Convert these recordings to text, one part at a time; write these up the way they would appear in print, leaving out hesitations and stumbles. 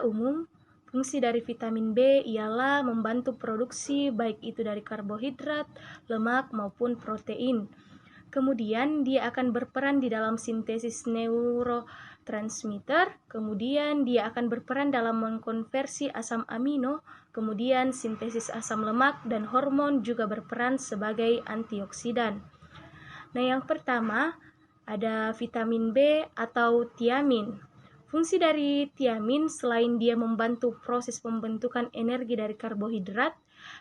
umum, fungsi dari vitamin B ialah membantu produksi baik itu dari karbohidrat, lemak, maupun protein. Kemudian dia akan berperan di dalam sintesis neurotransmitter, kemudian dia akan berperan dalam mengkonversi asam amino, kemudian sintesis asam lemak, dan hormon juga berperan sebagai antioksidan. Nah, yang pertama ada vitamin B atau tiamin. Fungsi dari tiamin selain dia membantu proses pembentukan energi dari karbohidrat,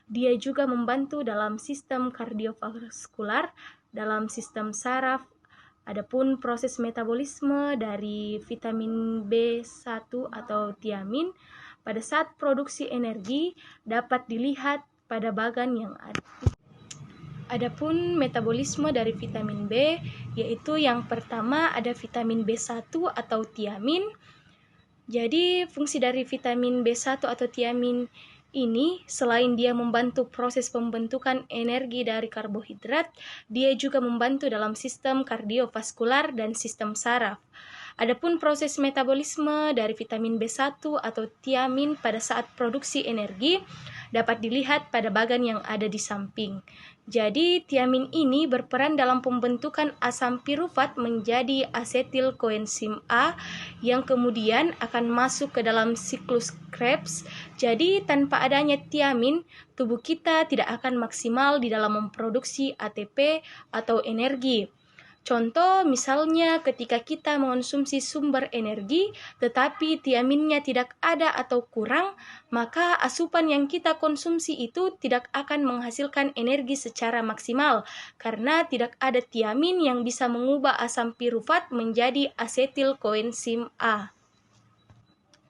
dia juga membantu dalam sistem kardiovaskular, dalam sistem saraf. Adapun proses metabolisme dari vitamin B1 atau tiamin pada saat produksi energi dapat dilihat pada bagan yang ada. Adapun metabolisme dari vitamin B, yaitu yang pertama ada vitamin B1 atau tiamin. Jadi fungsi dari vitamin B1 atau tiamin ini selain dia membantu proses pembentukan energi dari karbohidrat, dia juga membantu dalam sistem kardiovaskular dan sistem saraf. Adapun proses metabolisme dari vitamin B1 atau tiamin pada saat produksi energi dapat dilihat pada bagan yang ada di samping. Jadi, tiamin ini berperan dalam pembentukan asam pirufat menjadi asetil koenzim A yang kemudian akan masuk ke dalam siklus Krebs. Jadi, tanpa adanya tiamin, tubuh kita tidak akan maksimal di dalam memproduksi ATP atau energi. Contoh misalnya ketika kita mengonsumsi sumber energi tetapi tiaminnya tidak ada atau kurang, maka asupan yang kita konsumsi itu tidak akan menghasilkan energi secara maksimal karena tidak ada tiamin yang bisa mengubah asam pirufat menjadi asetil koenzim A.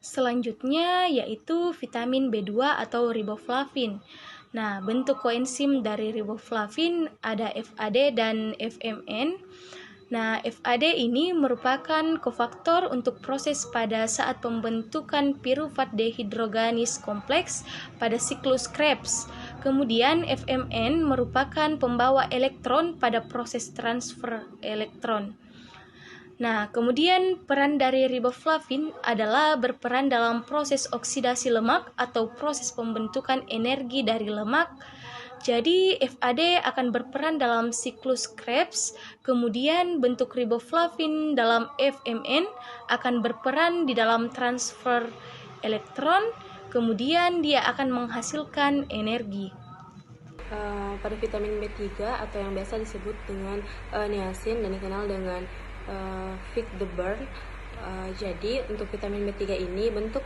Selanjutnya yaitu vitamin B2 atau riboflavin. Nah, bentuk koenzim dari riboflavin ada FAD dan FMN. Nah, FAD ini merupakan kofaktor untuk proses pada saat pembentukan pirufat dehidrogenase kompleks pada siklus Krebs. Kemudian FMN merupakan pembawa elektron pada proses transfer elektron. Nah, kemudian peran dari riboflavin adalah berperan dalam proses oksidasi lemak atau proses pembentukan energi dari lemak. Jadi, FAD akan berperan dalam siklus Krebs, kemudian bentuk riboflavin dalam FMN akan berperan di dalam transfer elektron, kemudian dia akan menghasilkan energi. Pada vitamin B3 atau yang biasa disebut dengan niacin dan dikenal dengan Feed the Burn. Jadi untuk vitamin B3 ini bentuk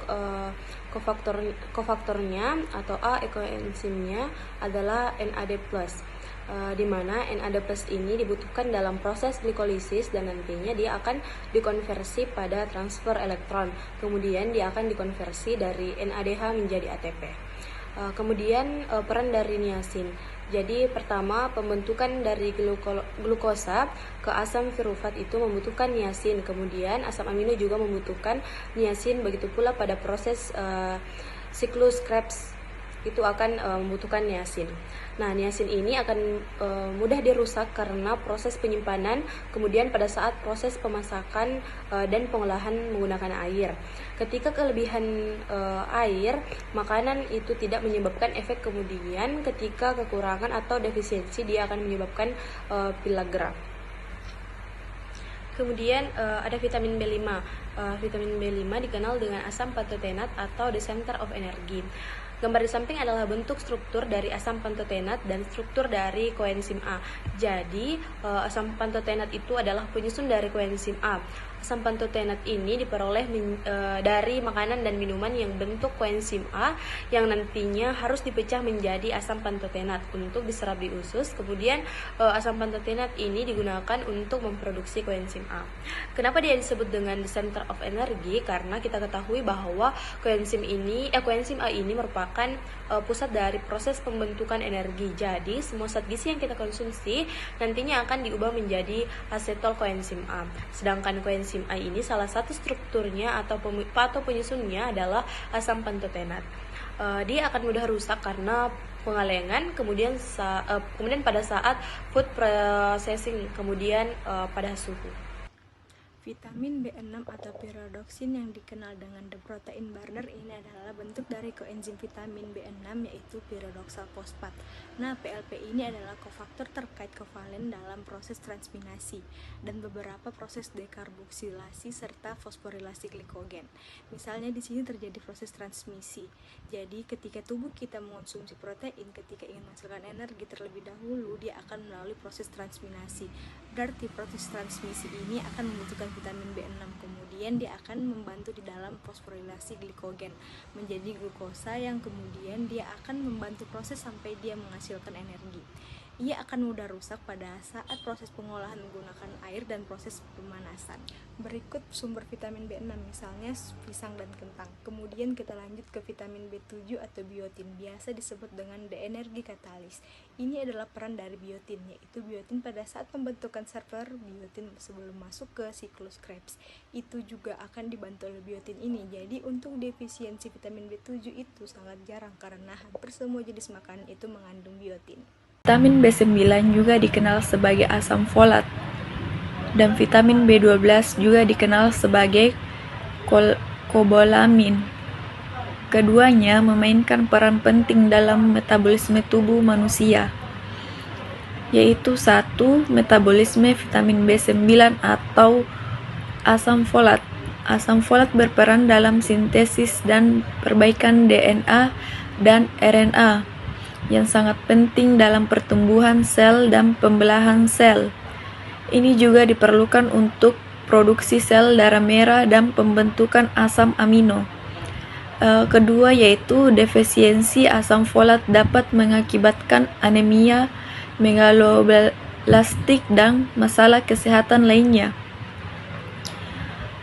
kofaktornya atau A ekoenzimnya adalah NAD+, di mana NAD+ ini dibutuhkan dalam proses glikolisis dan nantinya dia akan dikonversi pada transfer elektron. Kemudian dia akan dikonversi dari NADH menjadi ATP. Kemudian peran dari niacin. Jadi pertama pembentukan dari glukosa ke asam pirufat itu membutuhkan niacin. Kemudian asam amino juga membutuhkan niacin. Begitu pula pada proses siklus Krebs itu akan membutuhkan niacin. Nah, niacin ini akan mudah dirusak karena proses penyimpanan, kemudian pada saat proses pemasakan dan pengolahan menggunakan air. Ketika kelebihan air, makanan itu tidak menyebabkan efek kemudian. Ketika kekurangan atau defisiensi, dia akan menyebabkan pellagra. Kemudian ada vitamin B5. Vitamin B5 dikenal dengan asam pantotenat atau the center of energy. Gambar di samping adalah bentuk struktur dari asam pantotenat dan struktur dari koenzim A. Jadi, asam pantotenat itu adalah penyusun dari koenzim A. Asam pantotenat ini diperoleh dari makanan dan minuman yang bentuk koenzim A yang nantinya harus dipecah menjadi asam pantotenat untuk diserap di usus. Kemudian asam pantotenat ini digunakan untuk memproduksi koenzim A. Kenapa dia disebut dengan the center of energy? Karena kita ketahui bahwa koenzim A ini merupakan pusat dari proses pembentukan energi. Jadi semua zat gizi yang kita konsumsi nantinya akan diubah menjadi asetol koenzim A. Sedangkan koenzim A ini salah satu strukturnya atau penyusunnya adalah asam pantotenat. Dia akan mudah rusak karena pengalengan, kemudian pada saat food processing, kemudian pada suhu. Vitamin B6 atau pyridoxine yang dikenal dengan the protein burner ini adalah bentuk dari koenzim vitamin B6 yaitu pyridoxal fosfat. Nah, PLP ini adalah kofaktor terkait kovalen dalam proses transminasi dan beberapa proses dekarboksilasi serta fosforilasi glikogen. Misalnya di sini terjadi proses transmisi. Jadi ketika tubuh kita mengonsumsi protein, ketika ingin menghasilkan energi terlebih dahulu, dia akan melalui proses transminasi. Berarti proses transmisi ini akan membutuhkan vitamin B6, kemudian dia akan membantu di dalam fosforilasi glikogen menjadi glukosa yang kemudian dia akan membantu proses sampai dia menghasilkan energi. Ia akan mudah rusak pada saat proses pengolahan menggunakan air dan proses pemanasan. Berikut sumber vitamin B6, misalnya pisang dan kentang. Kemudian kita lanjut ke vitamin B7 atau biotin, biasa disebut dengan de-energi katalis. Ini adalah peran dari biotin, yaitu biotin pada saat pembentukan server biotin sebelum masuk ke siklus Krebs. Itu juga akan dibantu oleh biotin ini. Jadi untuk defisiensi vitamin B7 itu sangat jarang karena hampir semua jenis makanan itu mengandung biotin. Vitamin B9 juga dikenal sebagai asam folat, dan vitamin B12 juga dikenal sebagai kobalamin. Keduanya memainkan peran penting dalam metabolisme tubuh manusia, yaitu 1. Metabolisme vitamin B9 atau asam folat. Asam folat berperan dalam sintesis dan perbaikan DNA dan RNA yang sangat penting dalam pertumbuhan sel dan pembelahan sel. Ini juga diperlukan untuk produksi sel darah merah dan pembentukan asam amino. Kedua yaitu defisiensi asam folat dapat mengakibatkan anemia, megaloblastik, dan masalah kesehatan lainnya.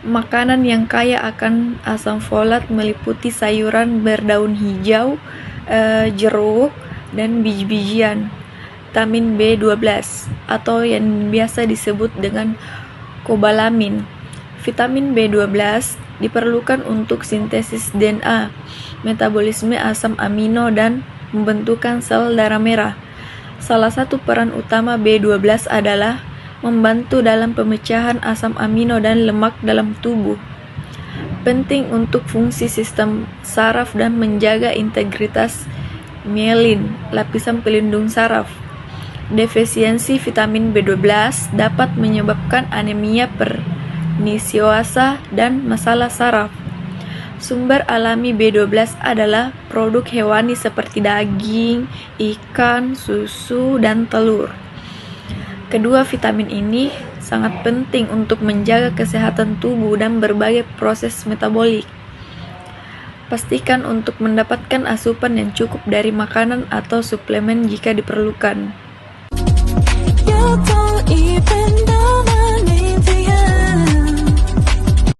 Makanan yang kaya akan asam folat meliputi sayuran berdaun hijau, jeruk, dan biji-bijian. Vitamin B12 atau yang biasa disebut dengan kobalamin. Vitamin B12 diperlukan untuk sintesis DNA, metabolisme asam amino, dan pembentukan sel darah merah. Salah satu peran utama B12 adalah membantu dalam pemecahan asam amino dan lemak dalam tubuh. Penting untuk fungsi sistem saraf dan menjaga integritas mielin, lapisan pelindung saraf. Defisiensi vitamin B12 dapat menyebabkan anemia pernisiosa dan masalah saraf. Sumber alami B12 adalah produk hewani seperti daging, ikan, susu, dan telur. Kedua vitamin ini sangat penting untuk menjaga kesehatan tubuh dan berbagai proses metabolik. Pastikan untuk mendapatkan asupan yang cukup dari makanan atau suplemen jika diperlukan.